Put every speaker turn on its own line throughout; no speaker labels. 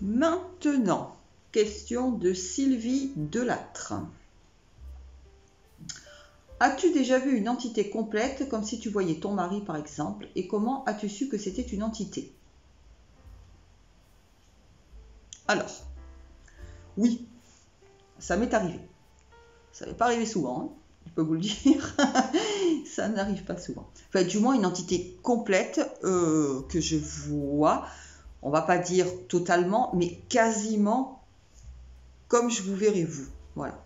Maintenant, question de Sylvie Delattre. As-tu déjà vu une entité complète, comme si tu voyais ton mari par exemple, et comment as-tu su que c'était une entité? Alors, oui, ça m'est arrivé. Ça n'est pas arrivé souvent, hein, je peux vous le dire. Ça n'arrive pas souvent. Enfin, du moins, une entité complète que je vois, on va pas dire totalement, mais quasiment comme je vous verrai vous. Voilà.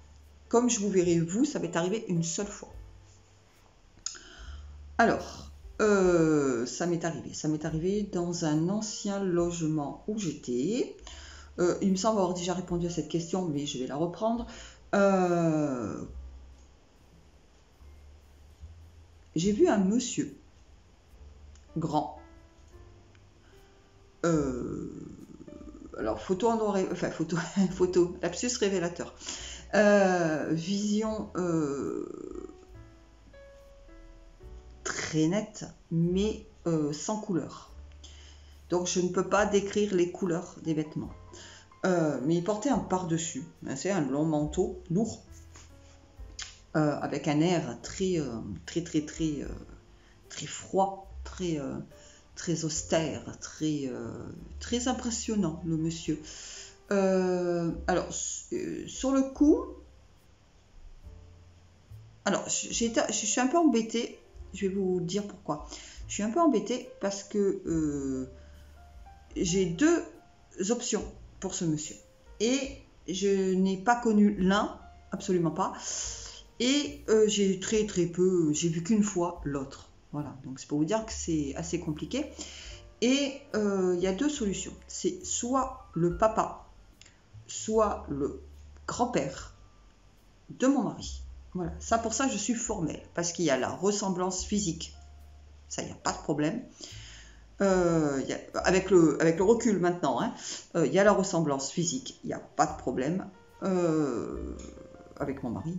Comme je vous verrai vous, ça m'est arrivé une seule fois. Alors, ça m'est arrivé. Ça m'est arrivé dans un ancien logement où j'étais. Il me semble avoir déjà répondu à cette question, mais je vais la reprendre. J'ai vu un monsieur grand. Alors, photo en noir et... Enfin, photo, lapsus révélateur. Vision très nette, mais sans couleur. Donc, je ne peux pas décrire les couleurs des vêtements. Mais il portait un par-dessus. C'est un long manteau lourd. Avec un air très froid, très austère, très impressionnant, le monsieur. Alors, sur le coup, alors, je suis un peu embêtée, je vais vous dire pourquoi. Je suis un peu embêtée parce que j'ai deux options pour ce monsieur. Et je n'ai pas connu l'un, absolument pas. Et j'ai très peu, j'ai vu qu'une fois l'autre. Voilà, donc c'est pour vous dire que c'est assez compliqué. Et il y a deux solutions. C'est soit le papa, soit le grand-père de mon mari. Voilà, ça pour ça je suis formelle, parce qu'il y a la ressemblance physique. Ça, il n'y a pas de problème. Avec le recul maintenant, hein, il y a la ressemblance physique, il n'y a pas de problème. Avec mon mari.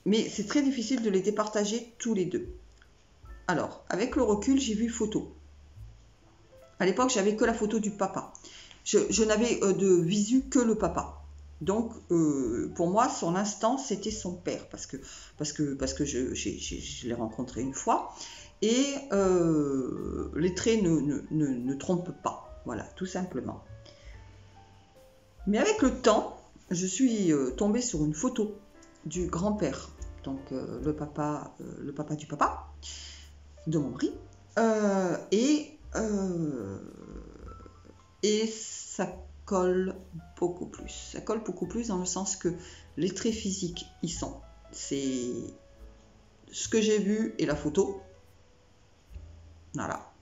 Mais c'est très difficile de les départager tous les deux. Alors, avec le recul, j'ai vu une photo. À l'époque, j'avais que la photo du papa. Je n'avais de visu que le papa. Donc, pour moi, son instant, c'était son père, parce que je l'ai rencontré une fois. Et les traits ne trompent pas. Voilà, tout simplement. Mais avec le temps, je suis tombée sur une photo du grand-père, donc le papa du papa, de mon mari, et ça colle beaucoup plus. Ça colle beaucoup plus dans le sens que les traits physiques y sont. C'est ce que j'ai vu et la photo. Voilà.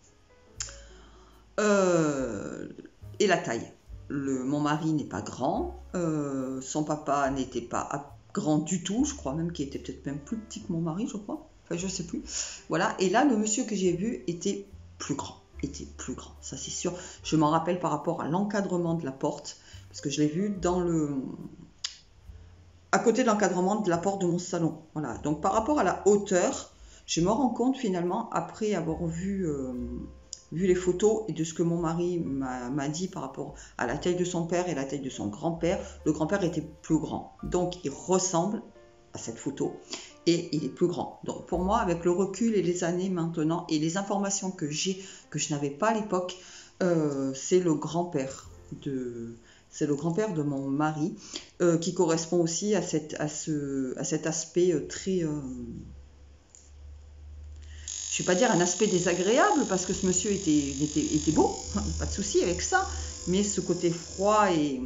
Et la taille. Mon mari n'est pas grand, son papa n'était pas grand du tout, je crois même qu'il était peut-être même plus petit que mon mari, je crois. Enfin, je sais plus. Voilà. Et là, le monsieur que j'ai vu était plus grand. Ça c'est sûr. Je m'en rappelle par rapport à l'encadrement de la porte, parce que je l'ai vu à côté de l'encadrement de la porte de mon salon. Voilà. Donc par rapport à la hauteur, je me rends compte finalement, après avoir vu les photos et de ce que mon mari m'a dit par rapport à la taille de son père et la taille de son grand-père, le grand-père était plus grand. Donc il ressemble à cette photo et il est plus grand. Donc pour moi, avec le recul et les années maintenant et les informations que j'ai, que je n'avais pas à l'époque, c'est le grand-père de mon mari, qui correspond aussi à cet aspect très... je ne vais pas dire un aspect désagréable, parce que ce monsieur était beau, pas de souci avec ça, mais ce côté froid et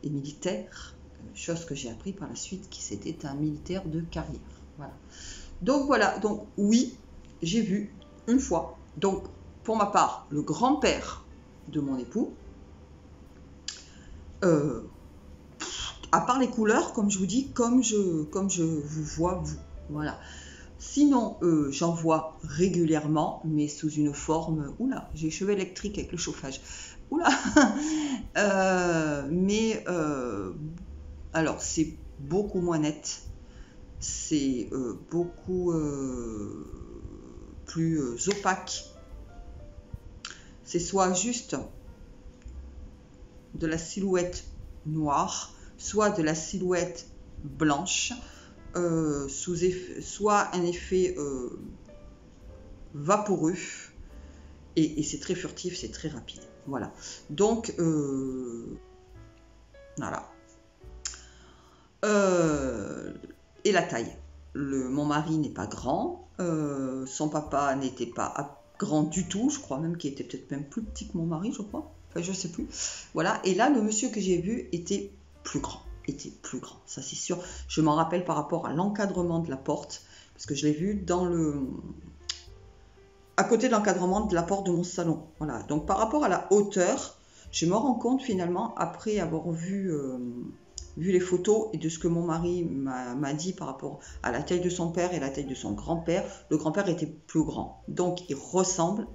militaire, chose que j'ai appris par la suite, qui c'était un militaire de carrière. Voilà. Donc oui, j'ai vu une fois. Donc pour ma part, le grand-père de mon époux, à part les couleurs, comme je vous dis, comme je vous vois vous. Voilà. Sinon, j'en vois régulièrement, mais sous une forme... Oula, j'ai les cheveux électriques avec le chauffage. Oula alors, c'est beaucoup moins net. C'est beaucoup plus opaque. c'est soit juste de la silhouette noire, soit de la silhouette blanche, soit un effet vaporeux, et c'est très furtif, c'est très rapide. Voilà. Donc, voilà. Et la taille. Mon mari n'est pas grand, son papa n'était pas grand du tout, je crois même qu'il était peut-être même plus petit que mon mari, je crois. Enfin, je sais plus. Voilà. Et là, le monsieur que j'ai vu était plus grand. Ça c'est sûr. Je m'en rappelle par rapport à l'encadrement de la porte, parce que je l'ai vu à côté de l'encadrement de la porte de mon salon. Voilà. Donc par rapport à la hauteur, je me rends compte finalement, après avoir vu les photos et de ce que mon mari m'a dit par rapport à la taille de son père et la taille de son grand-père, le grand-père était plus grand. Donc il ressemble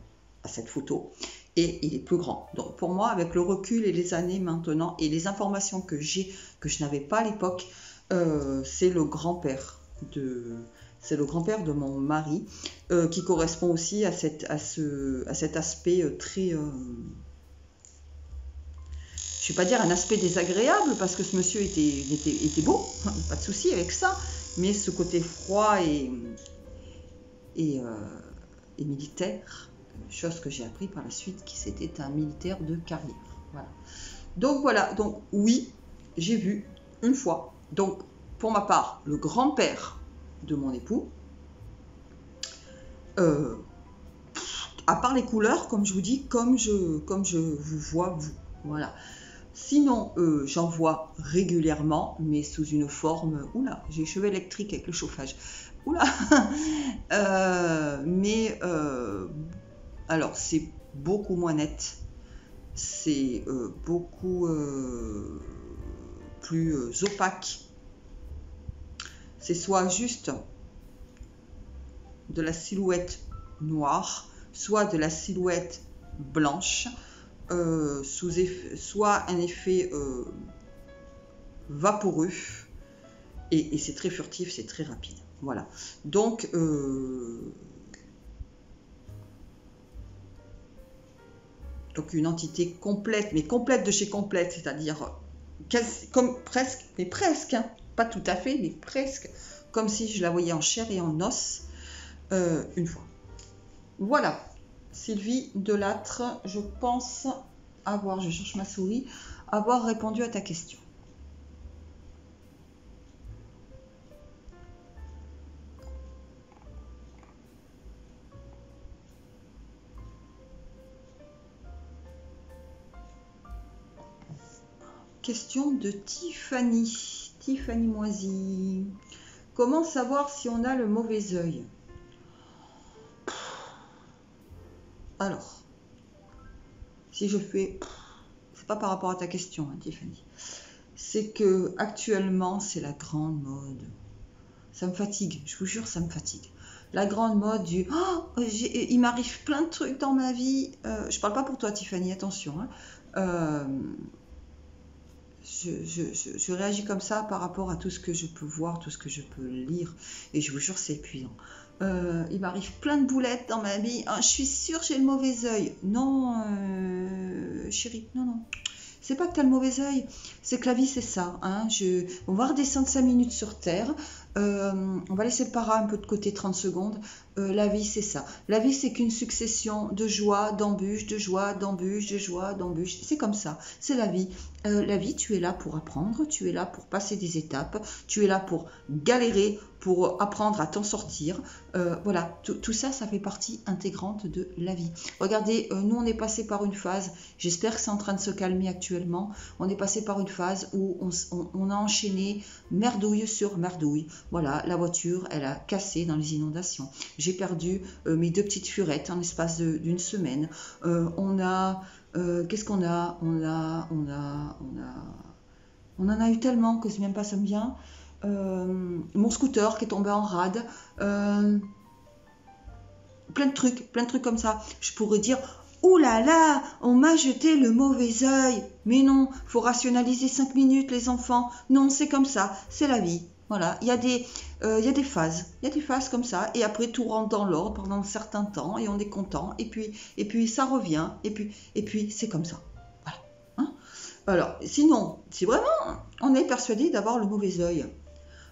à cette photo et il est plus grand. Donc pour moi, avec le recul et les années maintenant et les informations que j'ai, que je n'avais pas à l'époque, c'est le grand-père de mon mari, qui correspond aussi à cet aspect très... je ne vais pas dire un aspect désagréable, parce que ce monsieur était beau, pas de souci avec ça, mais ce côté froid et militaire, chose que j'ai appris par la suite, qui c'était un militaire de carrière. Voilà. Donc oui, j'ai vu une fois. Donc pour ma part, le grand-père de mon époux, à part les couleurs, comme je vous dis, comme je vous vois vous. Voilà. Sinon, j'en vois régulièrement, mais sous une forme... Oula, j'ai les cheveux électriques avec le chauffage. Oula alors, c'est beaucoup moins net. C'est beaucoup plus opaque. C'est soit juste de la silhouette noire, soit de la silhouette blanche, soit un effet vaporeux, et c'est très furtif, c'est très rapide. Voilà. Donc une entité complète, mais complète de chez complète, c'est-à-dire comme presque, mais presque, hein, pas tout à fait, mais presque, comme si je la voyais en chair et en os une fois. Voilà. Sylvie Delattre, je pense je cherche ma souris, avoir répondu à ta question. Question de Tiffany Moisy. Comment savoir si on a le mauvais œil? Alors, si je fais... C'est pas par rapport à ta question, hein, Tiffany. C'est que actuellement, c'est la grande mode. Ça me fatigue, je vous jure, ça me fatigue. La grande mode du... Oh, il m'arrive plein de trucs dans ma vie. Je parle pas pour toi, Tiffany, attention. Hein. Je réagis comme ça par rapport à tout ce que je peux voir, tout ce que je peux lire. Et je vous jure, c'est épuisant. Il m'arrive plein de boulettes dans ma vie. Je suis sûre que j'ai le mauvais œil. Non, chérie, non. C'est pas que tu as le mauvais œil, c'est que la vie, c'est ça. Hein. On va redescendre 5 minutes sur Terre. On va laisser le para un peu de côté 30 secondes. La vie, c'est ça. La vie, c'est qu'une succession de joies, d'embûches, de joies, d'embûches, de joies, d'embûches. C'est comme ça. C'est la vie. La vie, tu es là pour apprendre, tu es là pour passer des étapes, tu es là pour galérer, pour apprendre à t'en sortir. Voilà, tout ça, ça fait partie intégrante de la vie. Regardez, nous, on est passé par une phase, j'espère que c'est en train de se calmer actuellement, on est passé par une phase où on a enchaîné merdouille sur merdouille. Voilà, la voiture, elle a cassé dans les inondations. J'ai perdu mes 2 petites furettes en l'espace d'une semaine. Qu'est-ce qu'on a? On en a eu tellement que c'est même pas ça me vient. Mon scooter qui est tombé en rade. Plein de trucs comme ça. Je pourrais dire, ouh là là, on m'a jeté le mauvais œil. Mais non, faut rationaliser 5 minutes les enfants. Non, c'est comme ça, c'est la vie. Voilà, il y a des phases. Il y a des phases comme ça. Et après, tout rentre dans l'ordre pendant un certain temps. Et on est content. Et puis ça revient. Et puis c'est comme ça. Voilà. Hein. Alors, sinon, si vraiment on est persuadé d'avoir le mauvais œil,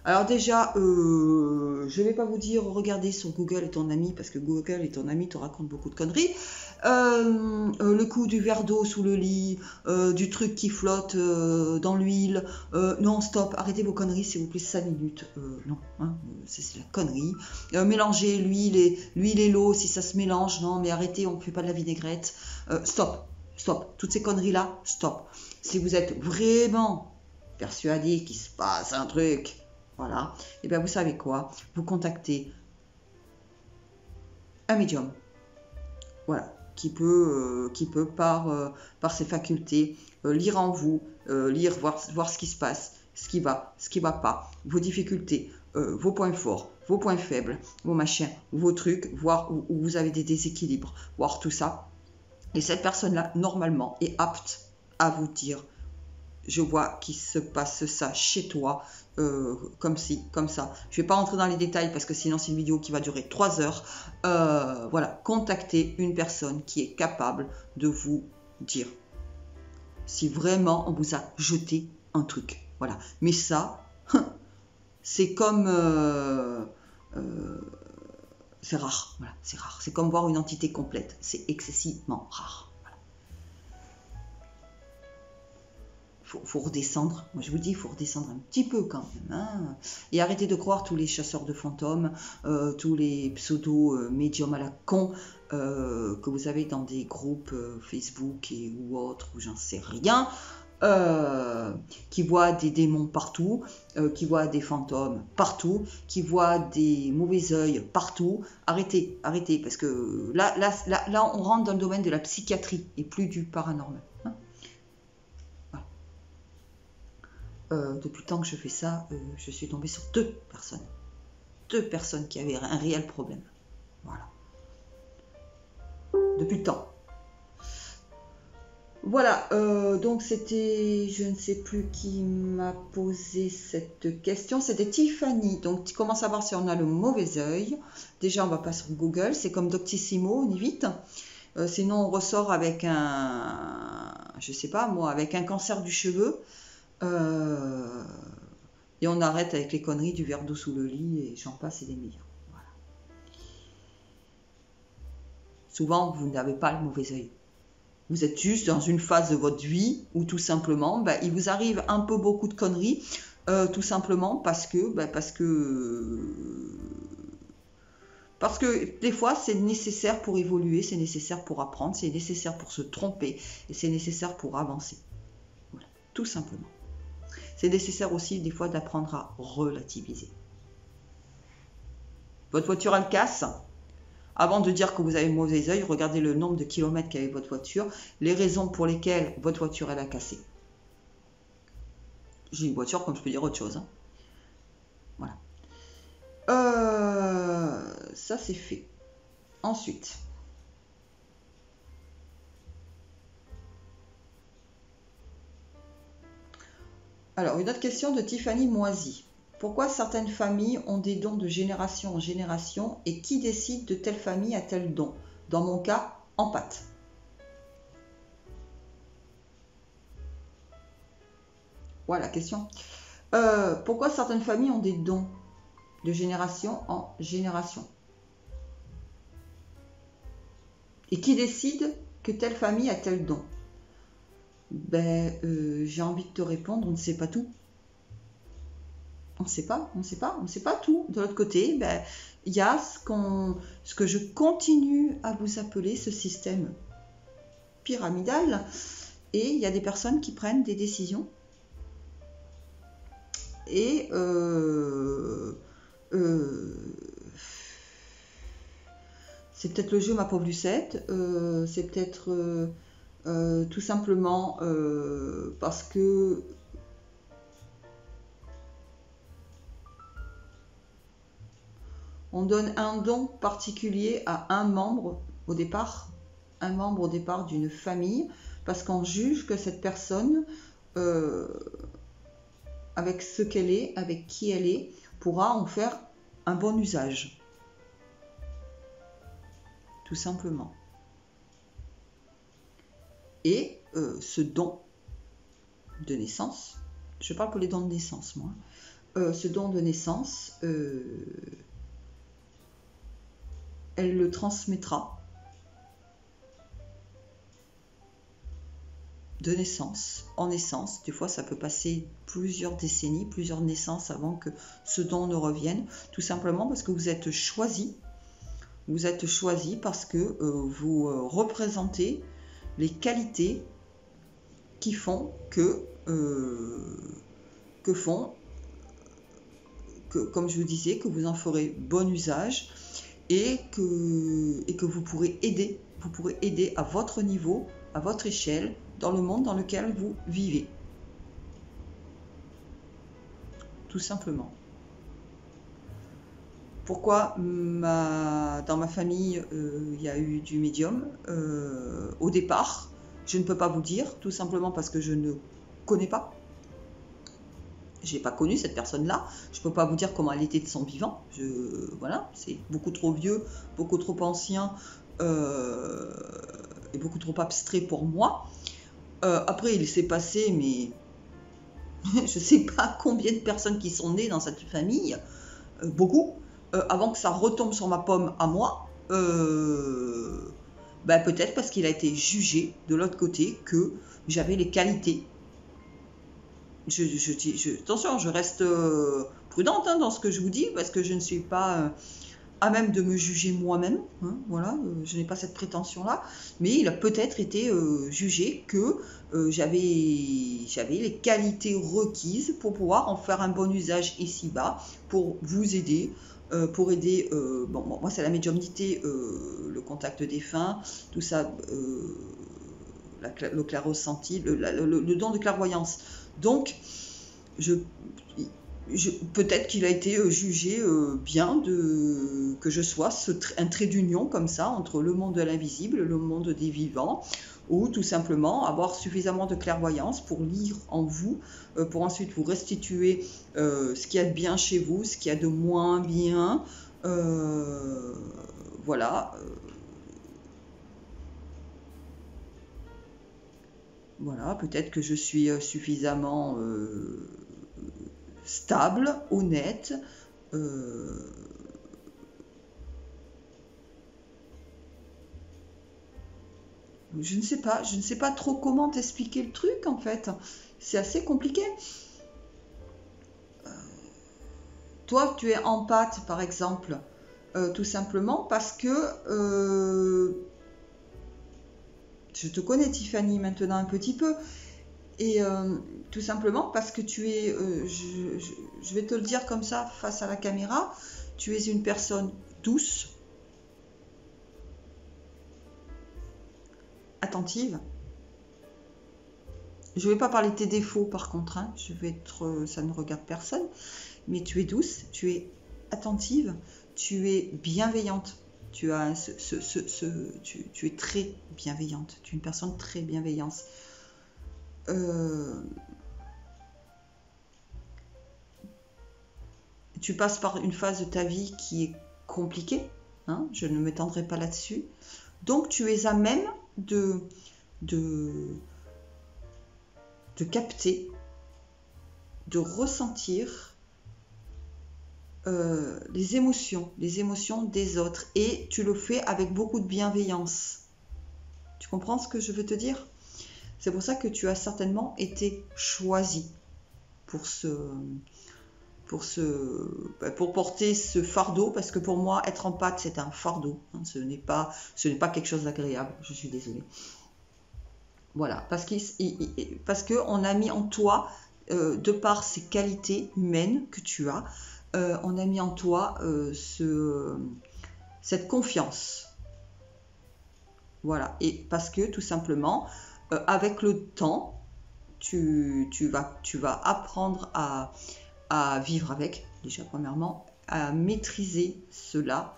alors déjà, je ne vais pas vous dire regardez sur Google est ton ami, parce que Google est ton ami te raconte beaucoup de conneries. Le coup du verre d'eau sous le lit, du truc qui flotte dans l'huile. Non, stop, arrêtez vos conneries s'il vous plaît, 5 minutes. Non, hein, c'est la connerie. Mélanger l'huile et l'eau si ça se mélange. Non, mais arrêtez, on ne fait pas de la vinaigrette. Stop, toutes ces conneries-là, stop. Si vous êtes vraiment persuadé qu'il se passe un truc, voilà, et bien vous savez quoi, vous contactez un médium, voilà, qui peut par ses facultés lire en vous, voir ce qui se passe, ce qui va pas, vos difficultés, vos points forts, vos points faibles, vos machins, vos trucs, voir où vous avez des déséquilibres, voir tout ça. Et cette personne-là, normalement, est apte à vous dire je vois qu'il se passe ça chez toi, comme ci, comme ça. Je ne vais pas rentrer dans les détails parce que sinon c'est une vidéo qui va durer 3 heures. Voilà, contactez une personne qui est capable de vous dire si vraiment on vous a jeté un truc. Voilà, mais ça, c'est comme... c'est rare, voilà, c'est rare. C'est comme voir une entité complète, c'est excessivement rare. Faut redescendre, moi je vous dis, il faut redescendre un petit peu quand même, hein, et arrêter de croire tous les chasseurs de fantômes, tous les pseudo-médiums à la con que vous avez dans des groupes Facebook ou autres, ou j'en sais rien, qui voient des démons partout, qui voient des fantômes partout, qui voient des mauvais œils partout. Arrêtez, parce que là on rentre dans le domaine de la psychiatrie et plus du paranormal. Hein. Depuis le temps que je fais ça, je suis tombée sur 2 personnes qui avaient un réel problème. Voilà. Depuis le temps. Voilà, donc c'était, je ne sais plus qui m'a posé cette question, c'était Tiffany. Donc comment savoir si on a le mauvais œil? Déjà on va pas sur Google, c'est comme Doctissimo, on y vite. Sinon on ressort avec je sais pas moi, avec un cancer du cheveu. Et on arrête avec les conneries du verre d'eau sous le lit et j'en passe et des meilleurs. Voilà. Souvent, vous n'avez pas le mauvais œil. Vous êtes juste dans une phase de votre vie où tout simplement, il vous arrive un peu beaucoup de conneries, tout simplement parce que des fois, c'est nécessaire pour évoluer, c'est nécessaire pour apprendre, c'est nécessaire pour se tromper et c'est nécessaire pour avancer. Voilà, tout simplement. C'est nécessaire aussi des fois d'apprendre à relativiser. Votre voiture elle casse. Avant de dire que vous avez mauvais œil, regardez le nombre de kilomètres qu'avait votre voiture, les raisons pour lesquelles votre voiture elle a cassé. J'ai une voiture comme je peux dire autre chose. Hein. Voilà. Ça c'est fait. Ensuite. Alors, une autre question de Tiffany Moisy. Pourquoi certaines familles ont des dons de génération en génération et qui décide de telle famille a tel don? Dans mon cas, en pâte. Voilà la question. Pourquoi certaines familles ont des dons de génération en génération? Et qui décide que telle famille a tel don? J'ai envie de te répondre, on ne sait pas tout. On ne sait pas tout. De l'autre côté, il y a ce que je continue à vous appeler ce système pyramidal, et il y a des personnes qui prennent des décisions. Et c'est peut-être le jeu ma pauvre Lucette, c'est peut-être tout simplement parce que on donne un don particulier à un membre au départ d'une famille, parce qu'on juge que cette personne avec ce qu'elle est, avec qui elle est, pourra en faire un bon usage. Tout simplement. Et ce don de naissance, je parle pour les dons de naissance, moi, ce don de naissance, elle le transmettra de naissance en naissance. Des fois, ça peut passer plusieurs décennies, plusieurs naissances avant que ce don ne revienne, tout simplement parce que vous êtes choisi. Vous êtes choisi parce que vous représentez les qualités qui font que comme je vous disais, que vous en ferez bon usage et que vous pourrez aider à votre niveau, à votre échelle, dans le monde dans lequel vous vivez. Tout simplement. Pourquoi dans ma famille, il y a eu du médium au départ, je ne peux pas vous dire, tout simplement parce que je ne connais pas. Je n'ai pas connu cette personne-là. Je ne peux pas vous dire comment elle était de son vivant. Voilà, c'est beaucoup trop vieux, beaucoup trop ancien et beaucoup trop abstrait pour moi. Après, il s'est passé, mais je ne sais pas combien de personnes qui sont nées dans cette famille, beaucoup, avant que ça retombe sur ma pomme à moi. Peut-être parce qu'il a été jugé de l'autre côté que j'avais les qualités. Attention, je reste prudente dans ce que je vous dis, parce que je ne suis pas à même de me juger moi-même. Voilà, je n'ai pas cette prétention-là. Mais il a peut-être été jugé que j'avais les qualités requises pour pouvoir en faire un bon usage ici-bas, pour vous aider. Pour aider, moi c'est la médiumnité, le contact défunt, tout ça, le clair-ressenti, le don de clairvoyance. Donc, peut-être qu'il a été jugé bien que je sois un trait d'union comme ça entre le monde de l'invisible et le monde des vivants, ou tout simplement avoir suffisamment de clairvoyance pour lire en vous, pour ensuite vous restituer ce qu'il y a de bien chez vous, ce qu'il y a de moins bien, voilà. Voilà, peut-être que je suis suffisamment stable, honnête, je ne sais pas trop comment t'expliquer le truc en fait. C'est assez compliqué. Toi, tu es empathe par exemple, tout simplement parce que je te connais Tiffany maintenant un petit peu, et tout simplement parce que tu es, je vais te le dire comme ça face à la caméra, tu es une personne douce, attentive. Je ne vais pas parler de tes défauts par contre, hein. Ça ne regarde personne, mais tu es douce, tu es attentive, tu es bienveillante. Tu es très bienveillante. Tu es une personne très bienveillante. Tu passes par une phase de ta vie qui est compliquée. Hein, je ne m'étendrai pas là-dessus. Donc, tu es à même de capter, de ressentir les émotions des autres, et tu le fais avec beaucoup de bienveillance. Tu comprends ce que je veux te dire? C'est pour ça que tu as certainement été choisi pour porter ce fardeau, parce que pour moi être empathe c'est un fardeau, hein, ce n'est pas quelque chose d'agréable, je suis désolée. Voilà, parce qu'on a mis en toi, de par ces qualités humaines que tu as, on a mis en toi cette confiance. Voilà, et parce que tout simplement, avec le temps, tu vas apprendre à vivre avec, déjà premièrement, à maîtriser cela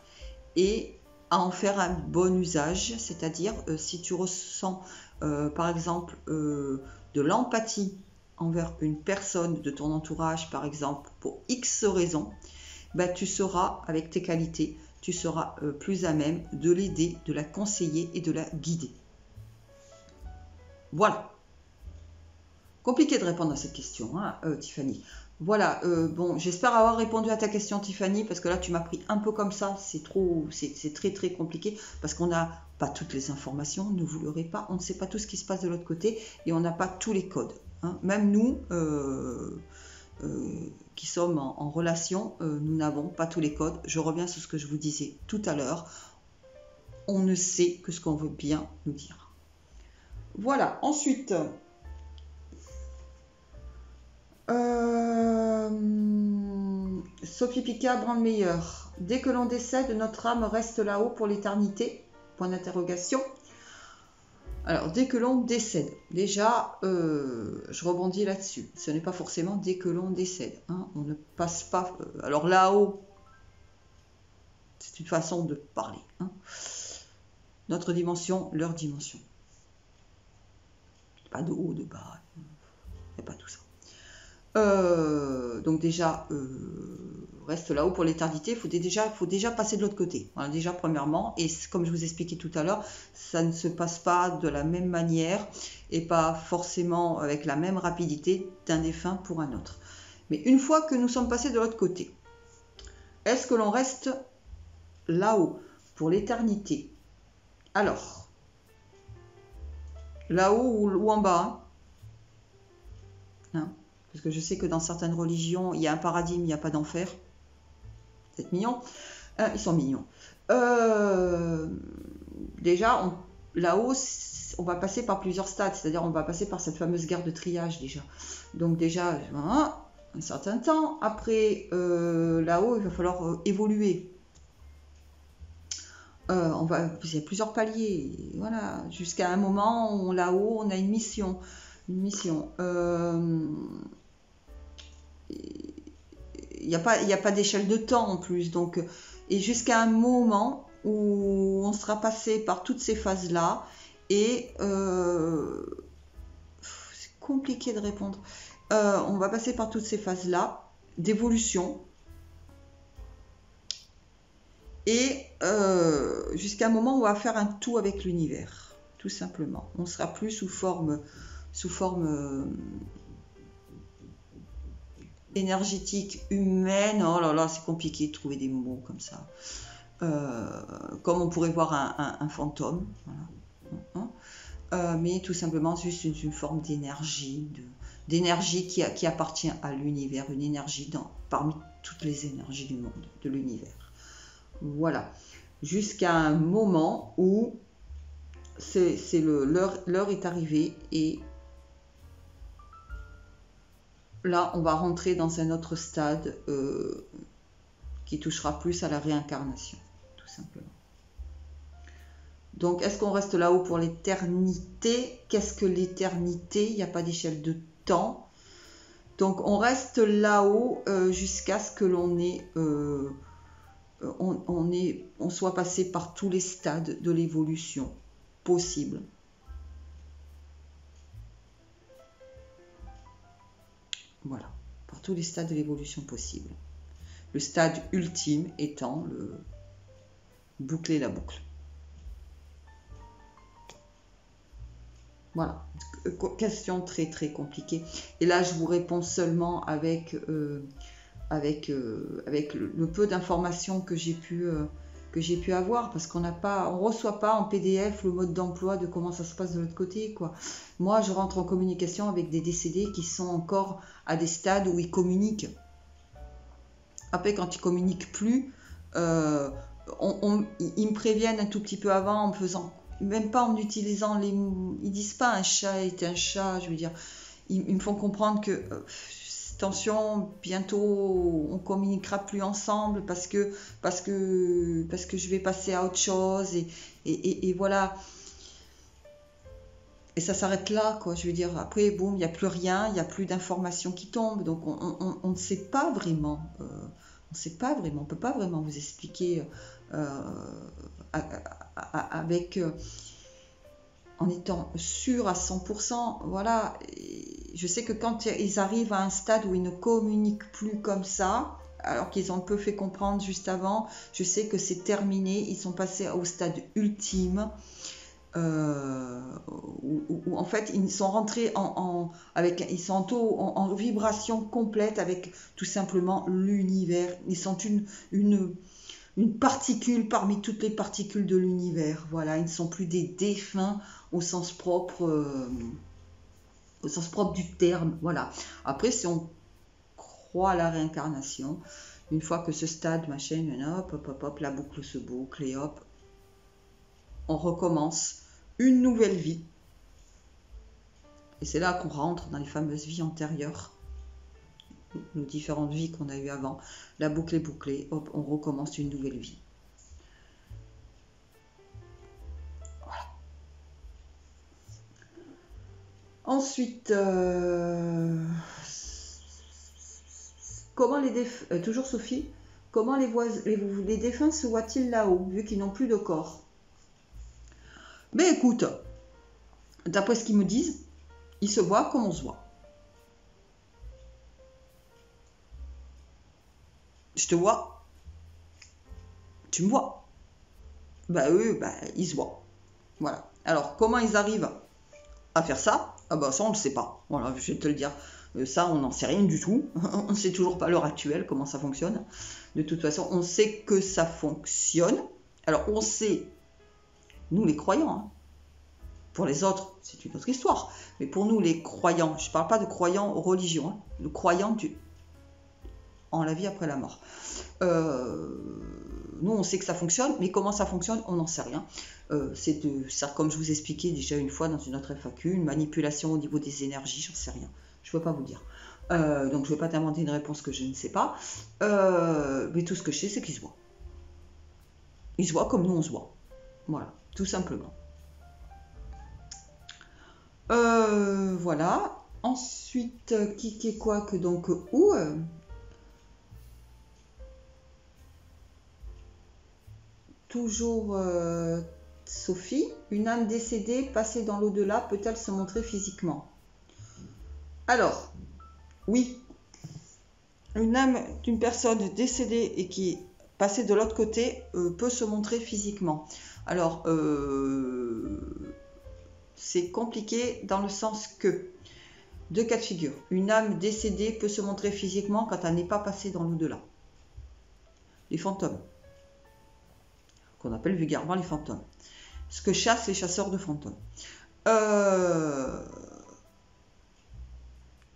et à en faire un bon usage, c'est-à-dire si tu ressens par exemple de l'empathie envers une personne de ton entourage, par exemple, pour X raisons, ben, tu seras, avec tes qualités, tu seras plus à même de l'aider, de la conseiller et de la guider. Voilà. Compliqué de répondre à cette question, hein, Tiffany. Voilà, bon, j'espère avoir répondu à ta question, Tiffany, parce que là, tu m'as pris un peu comme ça, c'est très très compliqué, parce qu'on n'a pas toutes les informations, ne vous leurrez pas, on ne sait pas tout ce qui se passe de l'autre côté, et on n'a pas tous les codes. Hein. Même nous, qui sommes en relation, nous n'avons pas tous les codes. Je reviens sur ce que je vous disais tout à l'heure, on ne sait que ce qu'on veut bien nous dire. Voilà, ensuite... Sophie Picard, Brandmeyer. Dès que l'on décède, notre âme reste là-haut pour l'éternité ? Point d'interrogation. Alors, dès que l'on décède, déjà, je rebondis là-dessus. Ce n'est pas forcément dès que l'on décède. Hein. On ne passe pas... alors là-haut, c'est une façon de parler. Hein. Notre dimension, leur dimension. Pas de haut, de bas. Il n'y a pas tout ça. Donc déjà, reste là-haut pour l'éternité, il faut déjà passer de l'autre côté. Voilà, déjà premièrement, et comme je vous expliquais tout à l'heure, ça ne se passe pas de la même manière et pas forcément avec la même rapidité d'un défunt pour un autre. Mais une fois que nous sommes passés de l'autre côté, est-ce que l'on reste là-haut pour l'éternité? Alors, là-haut ou en bas, hein? Parce que je sais que dans certaines religions, il y a un paradis, mais il n'y a pas d'enfer. C'est mignon. Ils sont mignons. Déjà, là-haut, on va passer par plusieurs stades. C'est-à-dire, on va passer par cette fameuse guerre de triage, déjà. Donc déjà, un certain temps. Après, là-haut, il va falloir évoluer. Il y a plusieurs paliers. Voilà. Jusqu'à un moment, là-haut, on a une mission. Il n'y a pas d'échelle de temps en plus. Donc, et jusqu'à un moment où on sera passé par toutes ces phases-là. Et c'est compliqué de répondre. On va passer par toutes ces phases-là d'évolution. Et jusqu'à un moment où on va faire un tout avec l'univers. Tout simplement. On sera plus sous forme énergétique, humaine. Oh là là, c'est compliqué de trouver des mots comme ça. Comme on pourrait voir un fantôme. Voilà. Mais tout simplement juste une forme d'énergie, qui appartient à l'univers, une énergie parmi toutes les énergies du monde, de l'univers. Voilà. Jusqu'à un moment où l'heure est arrivée et là, on va rentrer dans un autre stade qui touchera plus à la réincarnation, tout simplement. Donc, est-ce qu'on reste là-haut pour l'éternité? Qu'est-ce que l'éternité? Il n'y a pas d'échelle de temps. Donc, on reste là-haut jusqu'à ce que on soit passé par tous les stades de l'évolution possible. Voilà, par tous les stades de l'évolution possible. Le stade ultime étant boucler la boucle. Voilà, question très très compliquée. Et là, je vous réponds seulement avec le peu d'informations que j'ai pu avoir, parce qu'on reçoit pas en PDF le mode d'emploi de comment ça se passe de l'autre côté, quoi. Moi, je rentre en communication avec des décédés qui sont encore à des stades où ils communiquent. Après, quand ils communiquent plus, ils me préviennent un tout petit peu avant en me faisant, même pas en utilisant ils disent pas un chat est un chat, je veux dire, ils me font comprendre que attention, bientôt on communiquera plus ensemble parce que je vais passer à autre chose et voilà. Et ça s'arrête là, quoi. Je veux dire, après, boum, il n'y a plus rien, il n'y a plus d'informations qui tombent. Donc, on ne sait pas vraiment. On ne sait pas vraiment. On ne peut pas vraiment vous expliquer en étant sûr à 100%. Voilà. je sais que quand ils arrivent à un stade où ils ne communiquent plus comme ça, alors qu'ils ont un peu fait comprendre juste avant, je sais que c'est terminé, ils sont passés au stade ultime, où en fait ils sont rentrés ils sont en vibration complète avec tout simplement l'univers. Ils sont une particule parmi toutes les particules de l'univers. Voilà, ils ne sont plus des défunts au sens propre du terme. Voilà. Après, si on croit à la réincarnation, une fois que ce stade, machin, hop, hop, hop, hop, la boucle se boucle et hop, on recommence une nouvelle vie. Et c'est là qu'on rentre dans les fameuses vies antérieures, nos différentes vies qu'on a eues avant. La boucle est bouclée, hop, on recommence une nouvelle vie. Voilà. Ensuite, comment toujours Sophie, comment les défunts se voient-ils là-haut, vu qu'ils n'ont plus de corps? Mais écoute, d'après ce qu'ils me disent, ils se voient comme on se voit. Je te vois, tu me vois. Bah eux, ils se voient. Voilà. Alors, comment ils arrivent à faire ça? Ah bah ça, on ne le sait pas. Voilà, je vais te le dire. Ça, on n'en sait rien du tout. On ne sait toujours pas à l'heure actuelle comment ça fonctionne. De toute façon, on sait que ça fonctionne. Alors, on sait, nous les croyants, hein. Pour les autres, c'est une autre histoire. Mais pour nous, les croyants, je ne parle pas de croyants aux religions, hein, de croyants en la vie après la mort. Nous, on sait que ça fonctionne, mais comment ça fonctionne, on n'en sait rien. Ça, comme je vous expliquais déjà une fois dans une autre FAQ, une manipulation au niveau des énergies, j'en sais rien. Je ne peux pas vous dire. Donc, je ne vais pas t'inventer une réponse que je ne sais pas. Mais tout ce que je sais, c'est qu'ils se voient. Ils se voient comme nous, on se voit. Voilà, tout simplement. Voilà. Ensuite, qui est quoi que donc où toujours Sophie, une âme décédée passée dans l'au-delà peut-elle se montrer physiquement? Alors, oui, une âme d'une personne décédée et qui est passée de l'autre côté peut se montrer physiquement. Alors, c'est compliqué dans le sens que, deux cas de figure, une âme décédée peut se montrer physiquement quand elle n'est pas passée dans l'au-delà. Les fantômes, qu'on appelle vulgairement les fantômes. Ce que chassent les chasseurs de fantômes.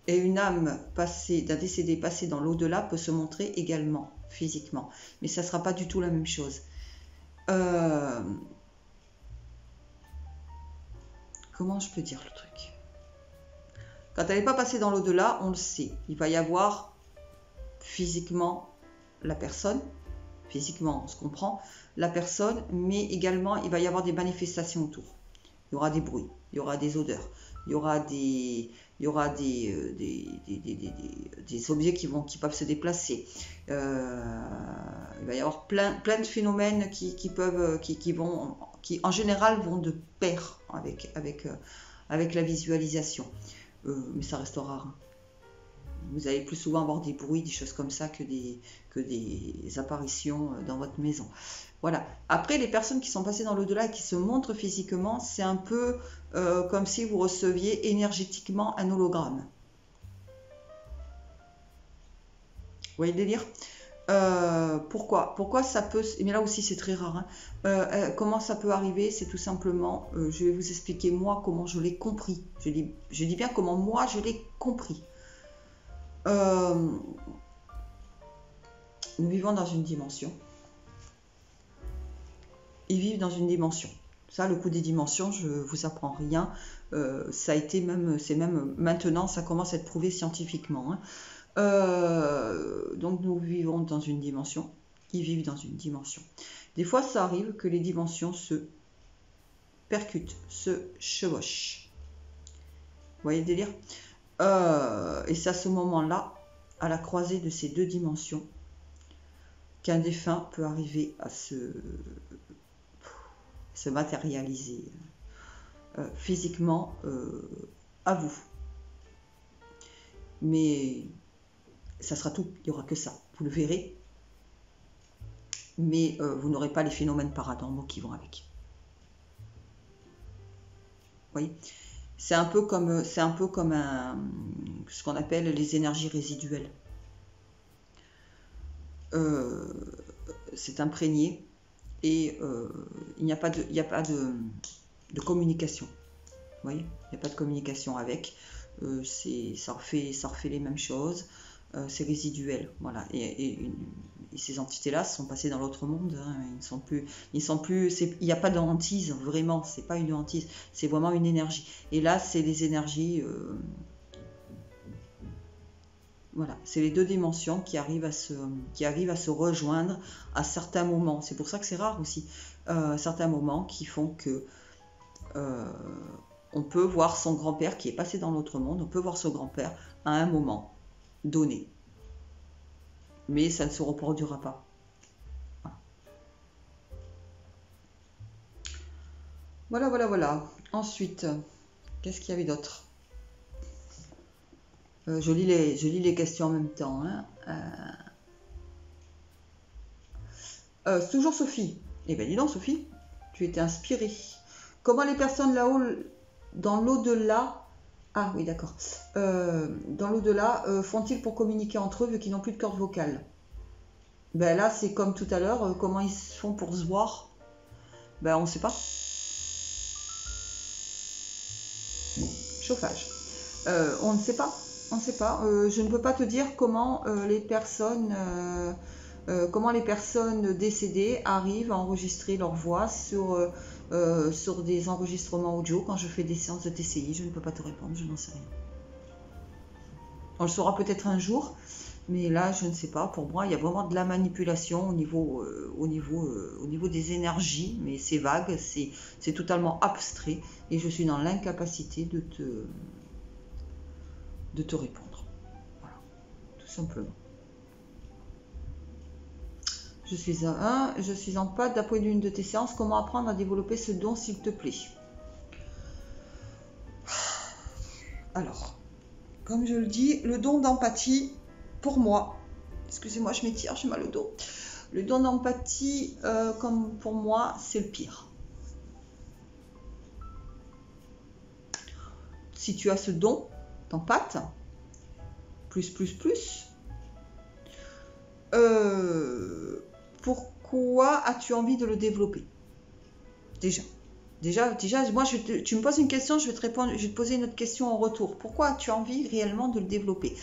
Et une âme d'un décédé passé dans l'au-delà peut se montrer également, physiquement. Mais ça ne sera pas du tout la même chose. Comment je peux dire le truc? Quand elle n'est pas passée dans l'au-delà, on le sait. Il va y avoir physiquement la personne. Physiquement, on se comprend, la personne, mais également, il va y avoir des manifestations autour. Il y aura des bruits, il y aura des odeurs, il y aura des objets qui peuvent se déplacer. Il va y avoir plein de phénomènes qui en général vont de pair avec la visualisation. Mais ça reste rare. Vous allez plus souvent avoir des bruits, des choses comme ça que des apparitions dans votre maison. Voilà. Après, les personnes qui sont passées dans l'au-delà et qui se montrent physiquement, c'est un peu comme si vous receviez énergétiquement un hologramme. Vous voyez le délire? Pourquoi ça peut... Mais là aussi, c'est très rare. Hein. Comment ça peut arriver? C'est tout simplement... je vais vous expliquer moi comment je l'ai compris. Je dis bien comment moi je l'ai compris. Nous vivons dans une dimension. Ils vivent dans une dimension. Ça, le coup des dimensions, je vous apprends rien. Ça a été c'est même maintenant, ça commence à être prouvé scientifiquement. Hein. Donc nous vivons dans une dimension. Ils vivent dans une dimension. Des fois, ça arrive que les dimensions se percutent, se chevauchent. Vous voyez le délire? Et c'est à ce moment-là, à la croisée de ces deux dimensions, qu'un défunt peut arriver à se matérialiser physiquement à vous. mais ça sera tout, il n'y aura que ça, vous le verrez, mais vous n'aurez pas les phénomènes paranormaux qui vont avec. Vous voyez, c'est un peu comme ce qu'on appelle les énergies résiduelles. C'est imprégné et il n'y a pas de communication. Vous voyez, il n'y a pas de communication avec. Ça refait les mêmes choses. C'est résiduel, voilà. Et ces entités-là sont passées dans l'autre monde. Hein. Il n'y a pas de hantise, vraiment. C'est pas une hantise, c'est vraiment une énergie. Et là, c'est les énergies. Voilà, c'est les deux dimensions qui arrivent à se rejoindre à certains moments. C'est pour ça que c'est rare aussi. Certains moments qui font que on peut voir son grand-père qui est passé dans l'autre monde. On peut voir son grand-père à un moment donné. Mais ça ne se reproduira pas. Voilà. Ensuite, qu'est-ce qu'il y avait d'autre ? Je lis les questions en même temps. Hein. Toujours Sophie. Eh bien, dis donc, Sophie, tu étais inspirée. Comment les personnes là-haut, dans l'au-delà, ah oui, d'accord, dans l'au-delà, font-ils pour communiquer entre eux vu qu'ils n'ont plus de corde vocale? Ben là, c'est comme tout à l'heure, comment ils font pour se voir? Ben, on ne sait pas. Chauffage. On ne sait pas. On ne sait pas. Je ne peux pas te dire comment les personnes décédées arrivent à enregistrer leur voix sur des enregistrements audio quand je fais des séances de TCI. Je ne peux pas te répondre, je n'en sais rien. On le saura peut-être un jour, mais là, je ne sais pas. Pour moi, il y a vraiment de la manipulation au niveau des énergies, mais c'est vague, c'est totalement abstrait, et je suis dans l'incapacité de te répondre. Voilà, tout simplement. Je suis en panne d'après l'une de tes séances. Comment apprendre à développer ce don, s'il te plaît? Alors, comme je le dis, le don d'empathie, pour moi, excusez-moi, je m'étire, j'ai mal au dos. Le don d'empathie, comme pour moi, c'est le pire. Si tu as ce don d'empathie, plus, pourquoi as-tu envie de le développer? Déjà, moi, tu me poses une question, je vais te répondre, je vais te poser une autre question en retour. Pourquoi as-tu envie réellement de le développer?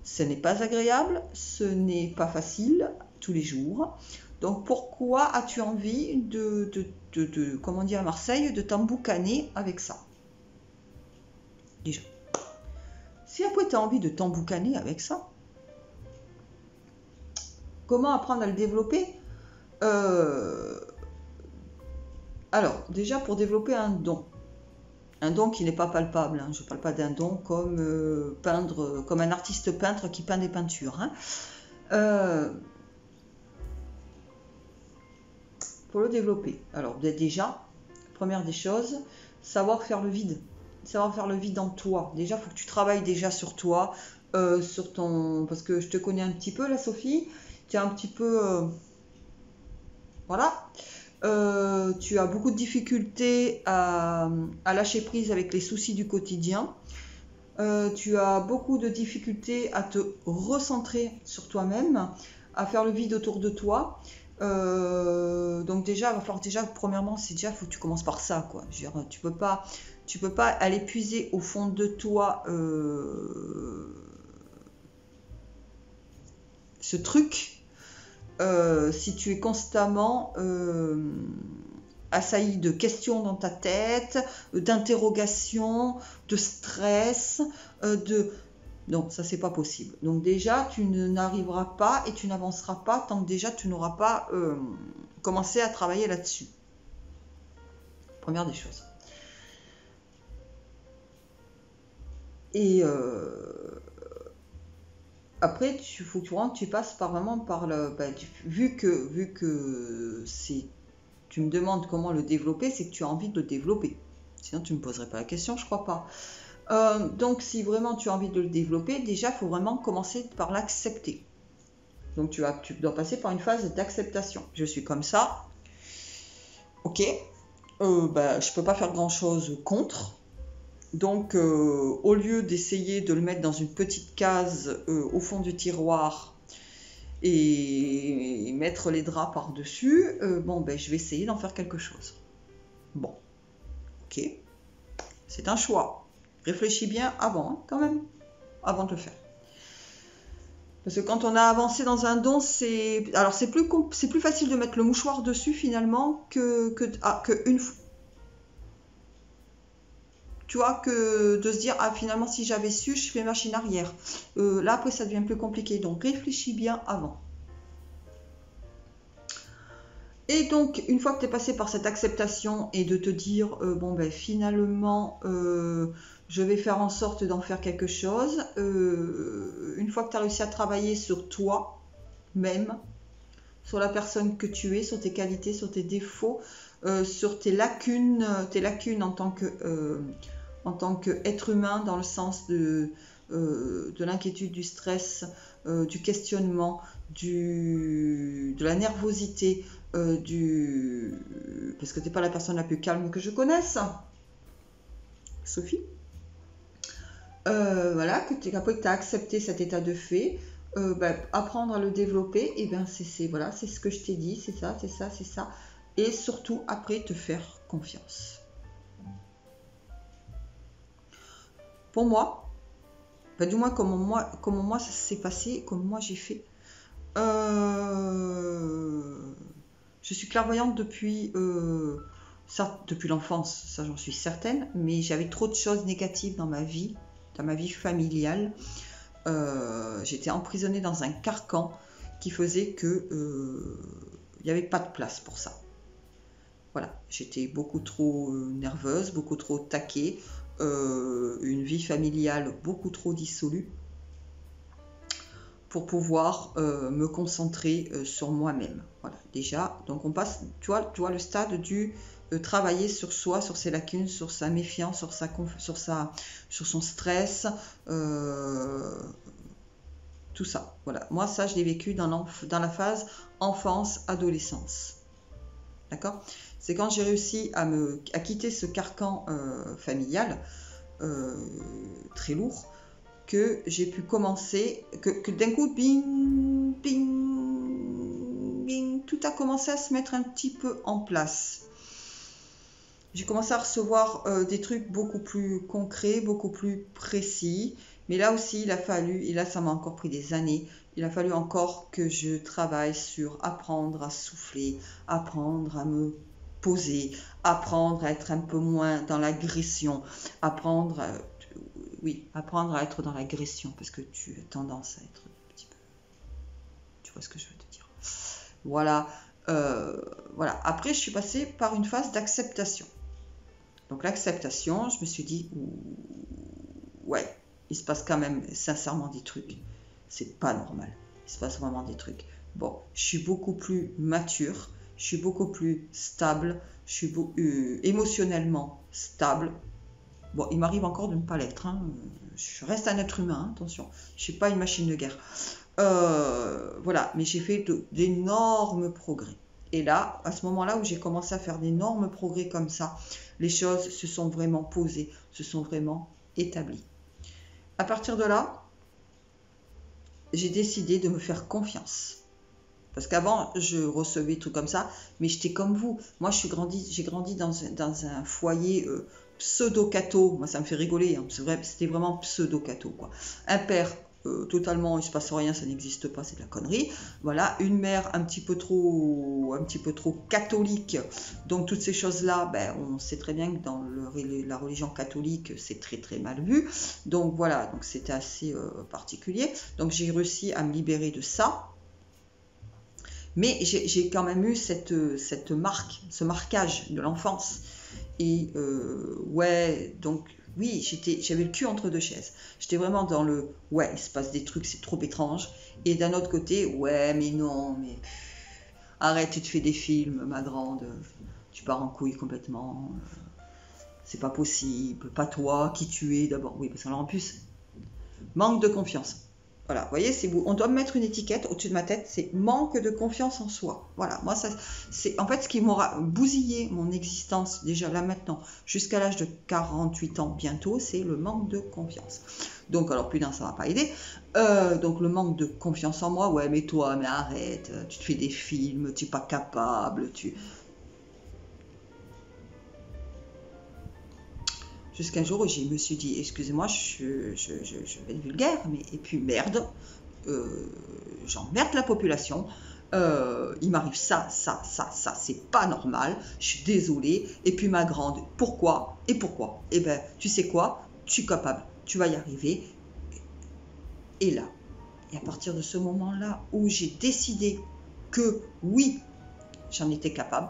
Ce n'est pas agréable, ce n'est pas facile tous les jours. Donc, pourquoi as-tu envie comme on dit à Marseille, de t'emboucaner avec ça? Déjà. Si après tu as envie de t'emboucaner avec ça, comment apprendre à le développer? Alors, déjà, pour développer un don qui n'est pas palpable, hein. Je ne parle pas d'un don comme peindre, comme un artiste peintre qui peint des peintures. Hein. Pour le développer, alors déjà, première des choses, savoir faire le vide. Savoir faire le vide en toi. Déjà, il faut que tu travailles déjà sur toi, parce que je te connais un petit peu, là, Sophie. Tu es un petit peu... voilà. Tu as beaucoup de difficultés à lâcher prise avec les soucis du quotidien. Tu as beaucoup de difficultés à te recentrer sur toi-même, à faire le vide autour de toi. Donc déjà, il va falloir premièrement, faut que tu commences par ça, quoi. Je veux dire, tu peux pas aller puiser au fond de toi ce truc. Si tu es constamment assailli de questions dans ta tête, d'interrogations, de stress, non, ça c'est pas possible. Donc déjà, tu n'arriveras pas et tu n'avanceras pas tant que déjà tu n'auras pas commencé à travailler là-dessus. Première des choses. Et après, il faut que tu passes vraiment par le... vu que tu me demandes comment le développer, c'est que tu as envie de le développer. Sinon, tu ne me poserais pas la question, je crois pas. Donc, si vraiment tu as envie de le développer, déjà, il faut vraiment commencer par l'accepter. Donc, tu dois passer par une phase d'acceptation. Je suis comme ça. Ok. Je ne peux pas faire grand-chose contre. Donc, au lieu d'essayer de le mettre dans une petite case au fond du tiroir et mettre les draps par-dessus, je vais essayer d'en faire quelque chose. Bon, ok. C'est un choix. Réfléchis bien avant, quand même, avant de le faire. Parce que quand on a avancé dans un don, c'est plus facile de mettre le mouchoir dessus finalement que une fois. Tu vois, que de se dire, ah finalement si j'avais su, je fais machine arrière. Là après ça devient plus compliqué, donc réfléchis bien avant. Et donc une fois que tu es passé par cette acceptation et de te dire, finalement je vais faire en sorte d'en faire quelque chose, une fois que tu as réussi à travailler sur toi-même, sur la personne que tu es, sur tes qualités, sur tes défauts, sur tes lacunes en tant qu'être humain, dans le sens de l'inquiétude, du stress, du questionnement, de la nervosité, parce que tu n'es pas la personne la plus calme que je connaisse, Sophie. Après que tu as accepté cet état de fait, apprendre à le développer, et c'est ce que je t'ai dit, c'est ça. Et surtout, après, te faire confiance. Pour moi, du moins comment moi ça s'est passé, comme moi j'ai fait. Je suis clairvoyante depuis l'enfance, ça j'en suis certaine, mais j'avais trop de choses négatives dans ma vie familiale. J'étais emprisonnée dans un carcan qui faisait que il n'y avait pas de place pour ça. Voilà, j'étais beaucoup trop nerveuse, beaucoup trop taquée, une vie familiale beaucoup trop dissolue pour pouvoir me concentrer sur moi-même. Voilà, déjà, donc on passe, tu vois le stade du travailler sur soi, sur ses lacunes, sur sa méfiance, sur son stress, tout ça. Voilà, moi ça je l'ai vécu dans la phase enfance-adolescence. D'accord ? C'est quand j'ai réussi à quitter ce carcan familial très lourd, que j'ai pu commencer, que d'un coup, bing, bing, bing, tout a commencé à se mettre un petit peu en place. J'ai commencé à recevoir des trucs beaucoup plus concrets, beaucoup plus précis. Mais là aussi, il a fallu, et là ça m'a encore pris des années, il a fallu encore que je travaille sur apprendre à souffler, apprendre à me poser, apprendre à être un peu moins dans l'agression, apprendre à être dans l'agression, parce que tu as tendance à être un petit peu... Tu vois ce que je veux te dire. Voilà. Après, je suis passée par une phase d'acceptation. Donc l'acceptation, je me suis dit, ouais, il se passe quand même sincèrement des trucs. C'est pas normal. Il se passe vraiment des trucs. Bon, je suis beaucoup plus mature, je suis beaucoup plus stable, je suis émotionnellement stable. Bon, il m'arrive encore de ne pas l'être. Hein. Je reste un être humain, attention. Je ne suis pas une machine de guerre. Mais j'ai fait d'énormes progrès. Et là, à ce moment-là où j'ai commencé à faire d'énormes progrès comme ça, les choses se sont vraiment posées, se sont vraiment établies. À partir de là, j'ai décidé de me faire confiance. Parce qu'avant, je recevais des trucs comme ça, mais j'étais comme vous. Moi, j'ai grandi dans un foyer pseudo-catho. Moi, ça me fait rigoler. Hein. C'est vrai, c'était vraiment pseudo-catho, quoi. Un père totalement, il se passe rien, ça n'existe pas, c'est de la connerie. Voilà, une mère un petit peu trop catholique. Donc toutes ces choses-là, on sait très bien que dans la religion catholique, c'est très très mal vu. Donc voilà, donc c'était assez particulier. Donc j'ai réussi à me libérer de ça. Mais j'ai quand même eu cette marque, ce marquage de l'enfance. Et donc oui, j'avais le cul entre deux chaises. J'étais vraiment dans le ouais, il se passe des trucs, c'est trop étrange. Et d'un autre côté, ouais, mais non, mais arrête, tu te fais des films, ma grande, tu pars en couille complètement. c'est pas possible, pas toi, qui tu es d'abord. Oui, parce qu'en plus, manque de confiance. Voilà, vous voyez, on doit me mettre une étiquette au-dessus de ma tête, c'est manque de confiance en soi. Voilà, moi, c'est en fait ce qui m'aura bousillé mon existence, déjà là maintenant, jusqu'à l'âge de 48 ans bientôt, c'est le manque de confiance. Donc, alors, plus d'un, ça va pas aider. Donc, le manque de confiance en moi, ouais, mais toi, mais arrête, tu te fais des films, tu n'es pas capable, Jusqu'un jour où je me suis dit, excusez-moi, je vais être vulgaire, mais et puis merde, j'emmerde la population, il m'arrive ça, c'est pas normal, je suis désolée, et puis ma grande, pourquoi? Eh ben, tu sais quoi? Tu es capable, tu vas y arriver, et là, et à partir de ce moment-là où j'ai décidé que oui, j'en étais capable,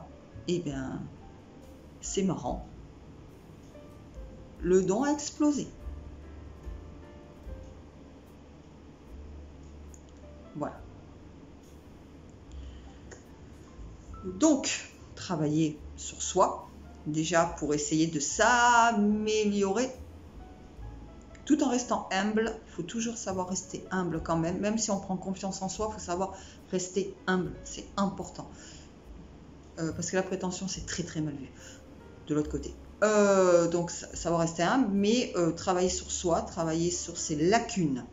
eh bien, c'est marrant. Le don a explosé. Voilà. Donc, travailler sur soi, déjà pour essayer de s'améliorer, tout en restant humble. Il faut toujours savoir rester humble quand même. Même si on prend confiance en soi, il faut savoir rester humble. C'est important. Parce que la prétention, c'est très très mal vu de l'autre côté. Donc, ça va rester humble, mais travailler sur soi, travailler sur ses lacunes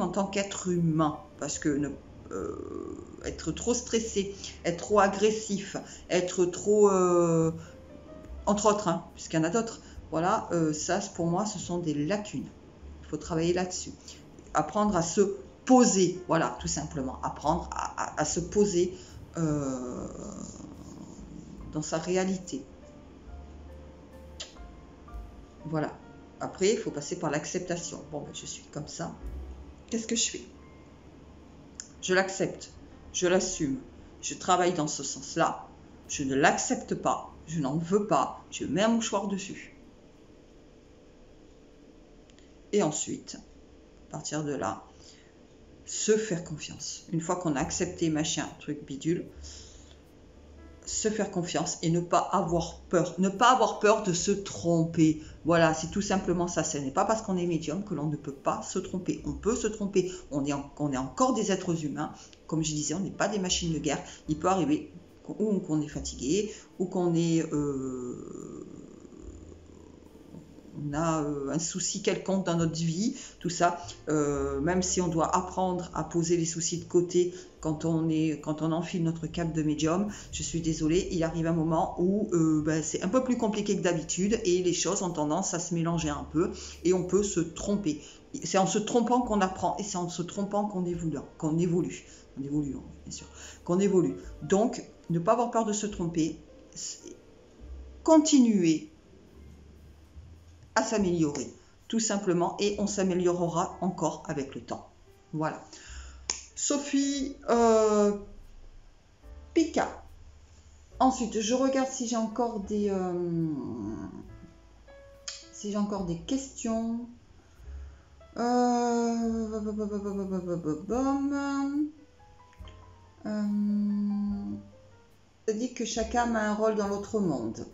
en tant qu'être humain, parce que être trop stressé, être trop agressif, être trop, entre autres, hein, puisqu'il y en a d'autres, voilà, ça pour moi, ce sont des lacunes. Il faut travailler là-dessus, apprendre à se poser, voilà, tout simplement, apprendre à se poser dans sa réalité. Voilà. Après, il faut passer par l'acceptation. Bon, ben, je suis comme ça. Qu'est-ce que je fais? Je l'accepte. Je l'assume. Je travaille dans ce sens-là. Je ne l'accepte pas. Je n'en veux pas. Je mets un mouchoir dessus. Et ensuite, à partir de là, se faire confiance. Une fois qu'on a accepté machin, truc bidule, se faire confiance et ne pas avoir peur. Ne pas avoir peur de se tromper. Voilà, c'est tout simplement ça. Ce n'est pas parce qu'on est médium que l'on ne peut pas se tromper. On peut se tromper. On est encore des êtres humains. Comme je disais, on n'est pas des machines de guerre. Il peut arriver ou qu'on est fatigué, ou qu'on est... on a un souci quelconque dans notre vie, tout ça, même si on doit apprendre à poser les soucis de côté quand on enfile notre cape de médium, je suis désolée, il arrive un moment où c'est un peu plus compliqué que d'habitude et les choses ont tendance à se mélanger un peu et on peut se tromper. C'est en se trompant qu'on apprend et c'est en se trompant qu'on évolue, bien sûr, qu'on évolue. Donc, ne pas avoir peur de se tromper, continuer à s'améliorer, tout simplement, et on s'améliorera encore avec le temps. Voilà. Sophie Pika. Ensuite, je regarde si j'ai encore des questions. Ça dit que chaque âme a un rôle dans l'autre monde.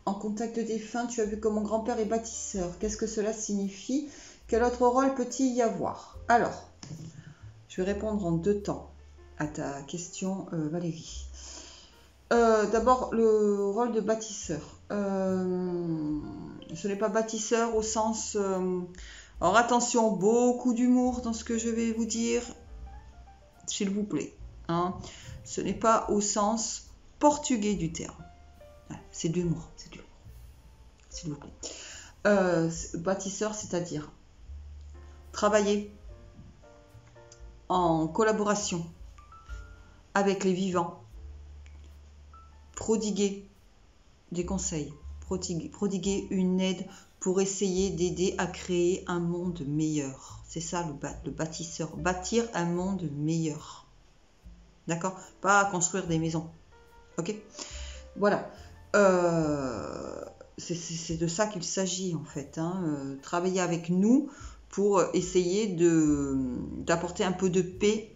En contact des défunts, tu as vu que mon grand-père est bâtisseur. Qu'est-ce que cela signifie? Quel autre rôle peut-il y avoir? Alors, je vais répondre en 2 temps à ta question, Valérie. D'abord, le rôle de bâtisseur. Ce n'est pas bâtisseur au sens... alors attention, beaucoup d'humour dans ce que je vais vous dire, s'il vous plaît. Hein. Ce n'est pas au sens portugais du terme. C'est de l'humour, s'il vous plaît. Bâtisseur, c'est-à-dire travailler en collaboration avec les vivants, prodiguer des conseils, prodiguer une aide pour essayer d'aider à créer un monde meilleur. C'est ça le bâtisseur, bâtir un monde meilleur. D'accord? Pas construire des maisons. Ok? Voilà. C'est de ça qu'il s'agit en fait. Travailler avec nous pour essayer d'apporter un peu de paix,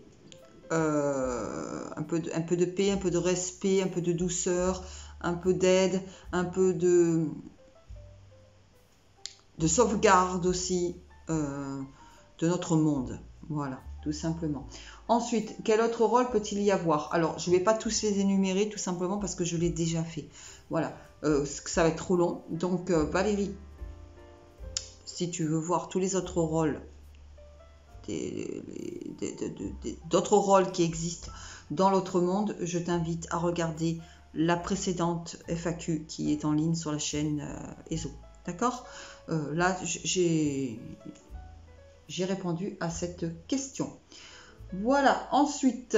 un peu de paix, un peu de respect, un peu de douceur, un peu d'aide, un peu de sauvegarde aussi de notre monde. Voilà, tout simplement. Ensuite, quel autre rôle peut-il y avoir? Alors, je ne vais pas tous les énumérer, tout simplement parce que je l'ai déjà fait. Voilà, ça va être trop long. Donc, Valérie, si tu veux voir tous les autres rôles, d'autres rôles qui existent dans l'autre monde, je t'invite à regarder la précédente FAQ qui est en ligne sur la chaîne ESO. D'accord? Là, j'ai répondu à cette question. Voilà. Ensuite,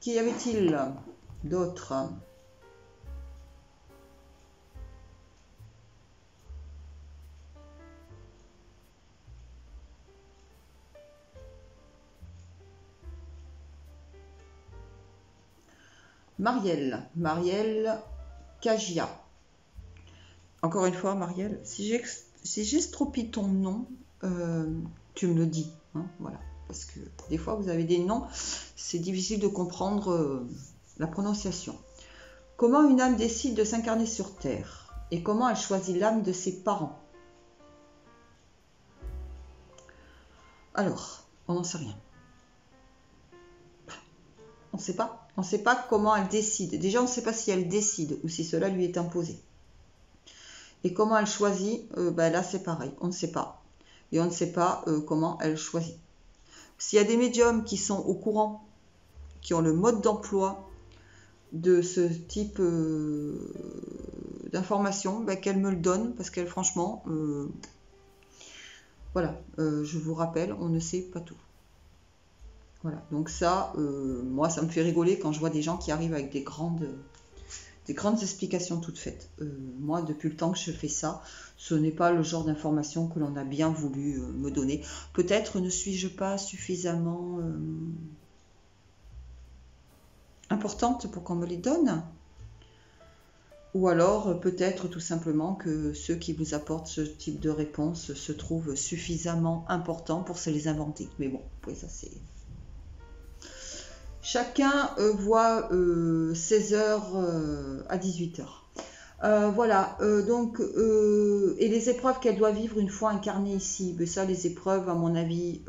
qu'y avait-il d'autre? Marielle Kagia. Encore une fois, Marielle, si j'estropie ton nom, tu me le dis. Hein, voilà. Parce que des fois, vous avez des noms, c'est difficile de comprendre la prononciation. Comment une âme décide de s'incarner sur Terre? Et comment elle choisit l'âme de ses parents? Alors, on n'en sait rien. On ne sait pas. On ne sait pas comment elle décide. Déjà, on ne sait pas si elle décide ou si cela lui est imposé. Et comment elle choisit, là c'est pareil, on ne sait pas. Et on ne sait pas comment elle choisit. S'il y a des médiums qui sont au courant, qui ont le mode d'emploi de ce type d'information, qu'elle me le donne, parce qu'elle, franchement, voilà, je vous rappelle, on ne sait pas tout. Voilà, donc ça, moi, ça me fait rigoler quand je vois des gens qui arrivent avec des grandes explications toutes faites. Moi, depuis le temps que je fais ça, ce n'est pas le genre d'information que l'on a bien voulu me donner. Peut-être ne suis-je pas suffisamment importante pour qu'on me les donne. Ou alors, peut-être tout simplement que ceux qui vous apportent ce type de réponse se trouvent suffisamment importants pour se les inventer. Mais bon, oui, ça c'est... Chacun voit 16h à 18h. Voilà, donc, et les épreuves qu'elle doit vivre une fois incarnée ici, mais ça, les épreuves, à mon avis,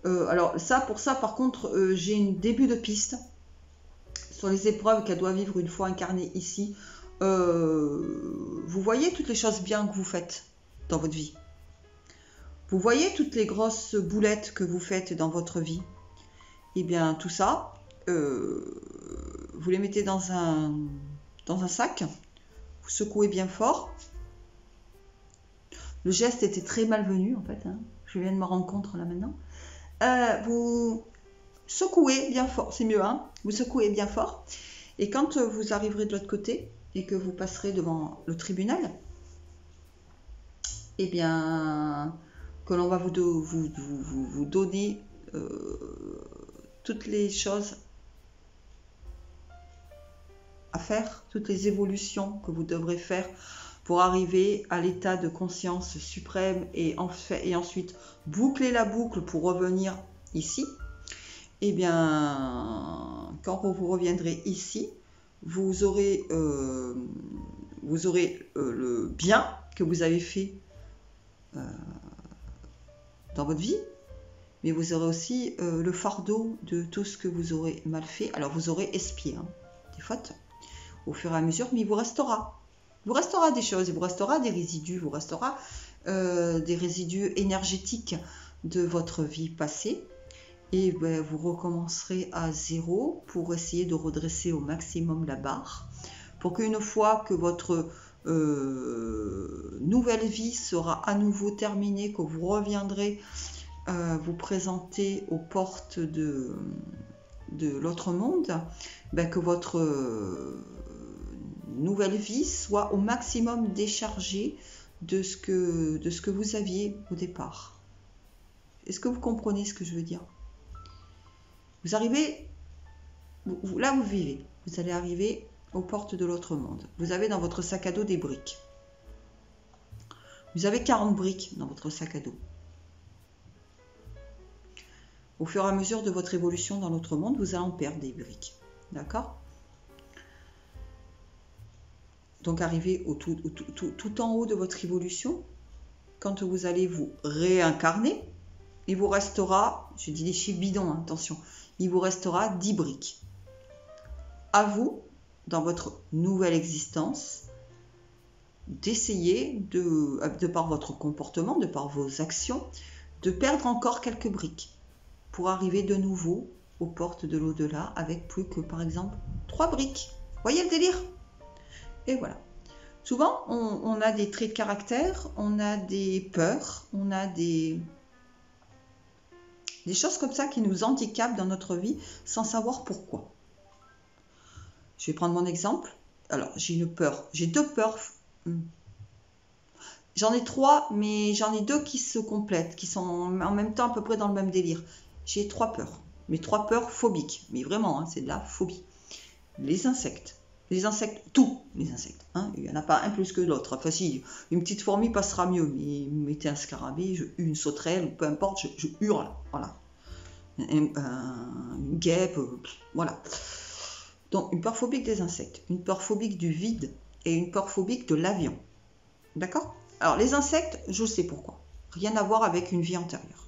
alors ça, pour ça, par contre, j'ai un début de piste sur les épreuves qu'elle doit vivre une fois incarnée ici. Vous voyez toutes les choses bien que vous faites dans votre vie. Vous voyez toutes les grosses boulettes que vous faites dans votre vie. Eh bien, tout ça, vous les mettez dans un sac, vous secouez bien fort. Le geste était très malvenu, en fait. Hein. Je viens de me rendre compte là maintenant. Vous secouez bien fort, c'est mieux, hein. Vous secouez bien fort. Et quand vous arriverez de l'autre côté et que vous passerez devant le tribunal, eh bien, que l'on va vous donner toutes les choses à faire, toutes les évolutions que vous devrez faire pour arriver à l'état de conscience suprême et ensuite boucler la boucle pour revenir ici. Eh bien, quand vous reviendrez ici, vous aurez le bien que vous avez fait dans votre vie, mais vous aurez aussi le fardeau de tout ce que vous aurez mal fait. Alors vous aurez expié des fautes au fur et à mesure, mais il vous restera des choses, il vous restera des résidus, il vous restera des résidus énergétiques de votre vie passée, et vous recommencerez à zéro pour essayer de redresser au maximum la barre, pour qu'une fois que votre nouvelle vie sera à nouveau terminée, que vous reviendrez vous présenter aux portes de l'autre monde, que votre nouvelle vie soit au maximum déchargée de ce que vous aviez au départ. Est-ce que vous comprenez ce que je veux dire? Vous arrivez, là vous vivez, vous allez arriver aux portes de l'autre monde. Vous avez dans votre sac à dos des briques. Vous avez 40 briques dans votre sac à dos. Au fur et à mesure de votre évolution dans l'autre monde, vous allez en perdre des briques. D'accord? Donc arrivé tout en haut de votre évolution, quand vous allez vous réincarner, il vous restera, je dis des chiffres bidons, hein, attention, il vous restera 10 briques. À vous, dans votre nouvelle existence, d'essayer, de par votre comportement, de par vos actions, de perdre encore quelques briques pour arriver de nouveau aux portes de l'au-delà avec plus que, par exemple, 3 briques. Voyez le délire? Et voilà. Souvent, on a des traits de caractère, on a des peurs, on a des choses comme ça qui nous handicapent dans notre vie sans savoir pourquoi. Je vais prendre mon exemple. Alors, j'ai une peur. J'ai 2 peurs. J'en ai 3, mais j'en ai 2 qui se complètent, qui sont en même temps à peu près dans le même délire. J'ai 3 peurs. Mais 3 peurs phobiques. Mais vraiment, hein, c'est de la phobie. Les insectes. Les insectes, tous les insectes. Hein. Il n'y en a pas un plus que l'autre. Enfin si, une petite fourmi passera mieux. Mais mettez un scarabée, une sauterelle, ou peu importe, je hurle. Voilà. Une guêpe, voilà. Donc, une peur phobique des insectes, une peur phobique du vide et une peur phobique de l'avion. D'accord? Alors, les insectes, je sais pourquoi. Rien à voir avec une vie antérieure.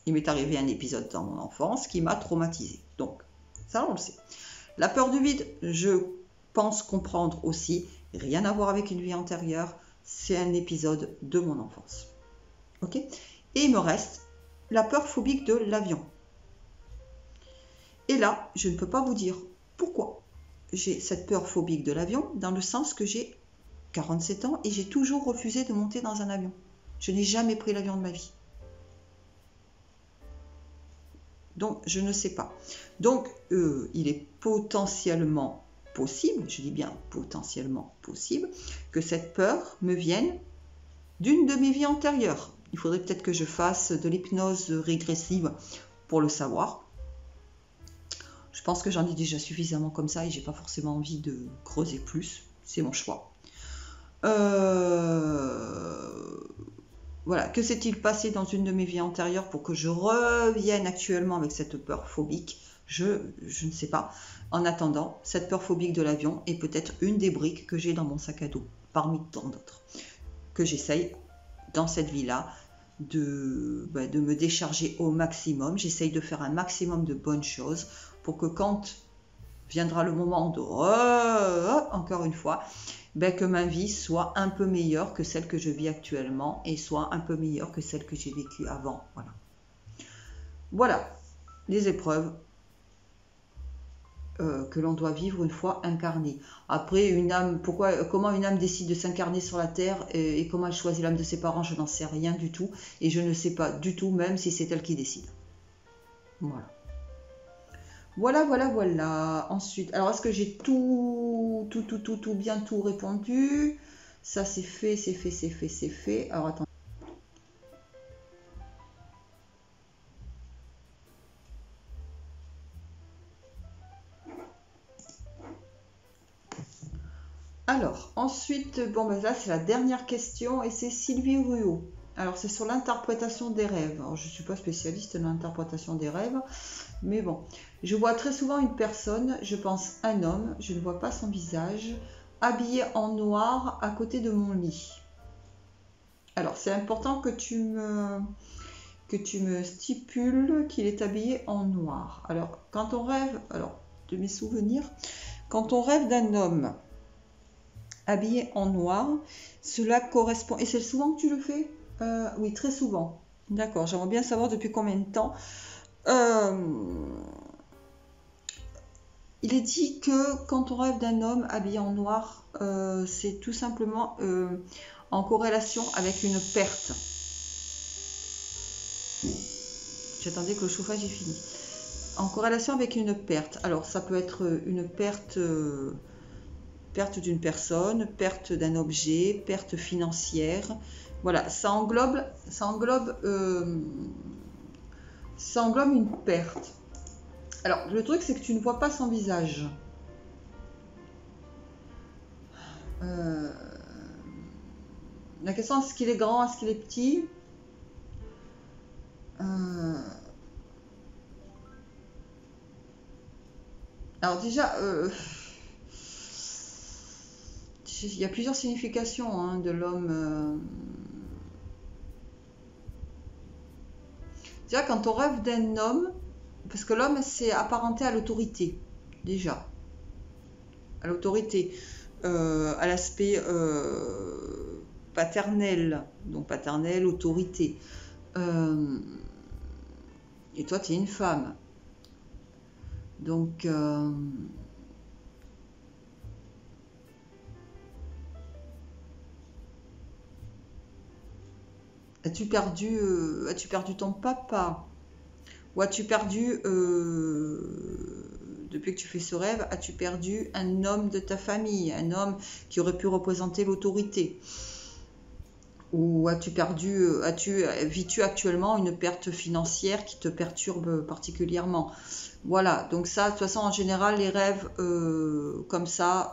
Il m'est arrivé un épisode dans mon enfance qui m'a traumatisé. Donc, ça, on le sait. La peur du vide, je pense comprendre aussi. Rien à voir avec une vie antérieure. C'est un épisode de mon enfance. Ok? Et il me reste la peur phobique de l'avion. Et là, je ne peux pas vous dire pourquoi j'ai cette peur phobique de l'avion, dans le sens que j'ai 47 ans et j'ai toujours refusé de monter dans un avion. Je n'ai jamais pris l'avion de ma vie. Donc, je ne sais pas. Donc, il est potentiellement possible, je dis bien potentiellement possible, que cette peur me vienne d'une de mes vies antérieures. Il faudrait peut-être que je fasse de l'hypnose régressive pour le savoir. Je pense que j'en ai déjà suffisamment comme ça et j'ai pas forcément envie de creuser plus. C'est mon choix. Voilà. Que s'est-il passé dans une de mes vies antérieures pour que je revienne actuellement avec cette peur phobique? Je ne sais pas. En attendant, cette peur phobique de l'avion est peut-être une des briques que j'ai dans mon sac à dos, parmi tant d'autres, que j'essaye dans cette vie-là de me décharger au maximum. J'essaye de faire un maximum de bonnes choses pour que quand viendra le moment de encore une fois, que ma vie soit un peu meilleure que celle que je vis actuellement et soit un peu meilleure que celle que j'ai vécue avant. Voilà les épreuves que l'on doit vivre une fois incarnée. Après, une âme, comment une âme décide de s'incarner sur la terre et comment elle choisit l'âme de ses parents, je n'en sais rien du tout. Et je ne sais pas du tout, même si c'est elle qui décide. Voilà. Ensuite, alors est-ce que j'ai tout bien tout répondu? Ça c'est fait. Alors attends. Alors, ensuite, là c'est la dernière question et c'est Sylvie Ruot. Alors c'est sur l'interprétation des rêves. Alors je ne suis pas spécialiste dans l'interprétation des rêves, mais bon. Je vois très souvent une personne, je pense un homme, je ne vois pas son visage, habillé en noir à côté de mon lit. Alors c'est important que tu me stipules qu'il est habillé en noir. Alors quand on rêve, de mes souvenirs, quand on rêve d'un homme habillé en noir, cela correspond, et c'est souvent que tu le fais? Oui, très souvent. D'accord, j'aimerais bien savoir depuis combien de temps. Il est dit que quand on rêve d'un homme habillé en noir, c'est tout simplement en corrélation avec une perte. J'attendais que le chauffage ait fini. En corrélation avec une perte. Alors ça peut être une perte d'une personne, perte d'un objet, perte financière. Voilà, ça englobe une perte. Alors, le truc, c'est que tu ne vois pas son visage. La question, est-ce qu'il est grand, est-ce qu'il est petit? Alors déjà, il y a plusieurs significations de l'homme Déjà, quand on rêve d'un homme, parce que l'homme, c'est apparenté à l'autorité, déjà. À l'autorité, à l'aspect paternel, donc paternel, autorité. Et toi, tu es une femme. Donc, as-tu perdu ton papa? Ou as-tu perdu, depuis que tu fais ce rêve, as-tu perdu un homme de ta famille, un homme qui aurait pu représenter l'autorité? Ou vis-tu actuellement une perte financière qui te perturbe particulièrement? Voilà, donc ça, de toute façon, en général, les rêves comme ça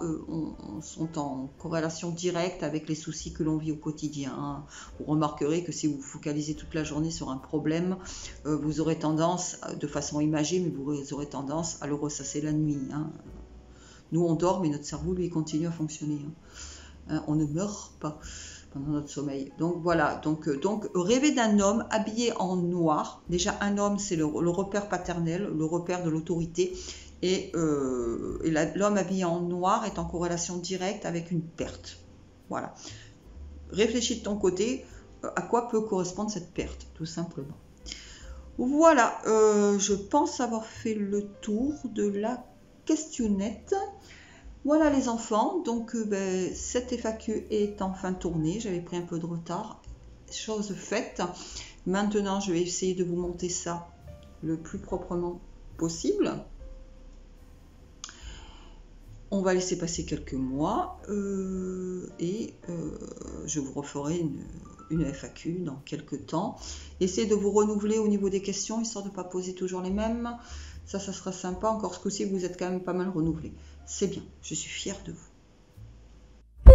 sont en corrélation directe avec les soucis que l'on vit au quotidien, hein. Vous remarquerez que si vous focalisez toute la journée sur un problème, vous aurez tendance, de façon imagée, mais vous aurez tendance à le ressasser la nuit, hein. Nous, on dort, mais notre cerveau, lui, continue à fonctionner, hein. On ne meurt pas pendant notre sommeil. Donc voilà, donc rêver d'un homme habillé en noir. Déjà, un homme, c'est le repère paternel, le repère de l'autorité. Et l'homme habillé en noir est en corrélation directe avec une perte. Voilà. Réfléchis de ton côté, à quoi peut correspondre cette perte, tout simplement. Voilà, je pense avoir fait le tour de la questionnette. Voilà les enfants, donc cette FAQ est enfin tournée, j'avais pris un peu de retard, chose faite. Maintenant je vais essayer de vous monter ça le plus proprement possible. On va laisser passer quelques mois et je vous referai une FAQ dans quelques temps. Essayez de vous renouveler au niveau des questions, histoire de ne pas poser toujours les mêmes. Ça sera sympa. Encore ce coup-ci, vous êtes quand même pas mal renouvelés. C'est bien, je suis fière de vous.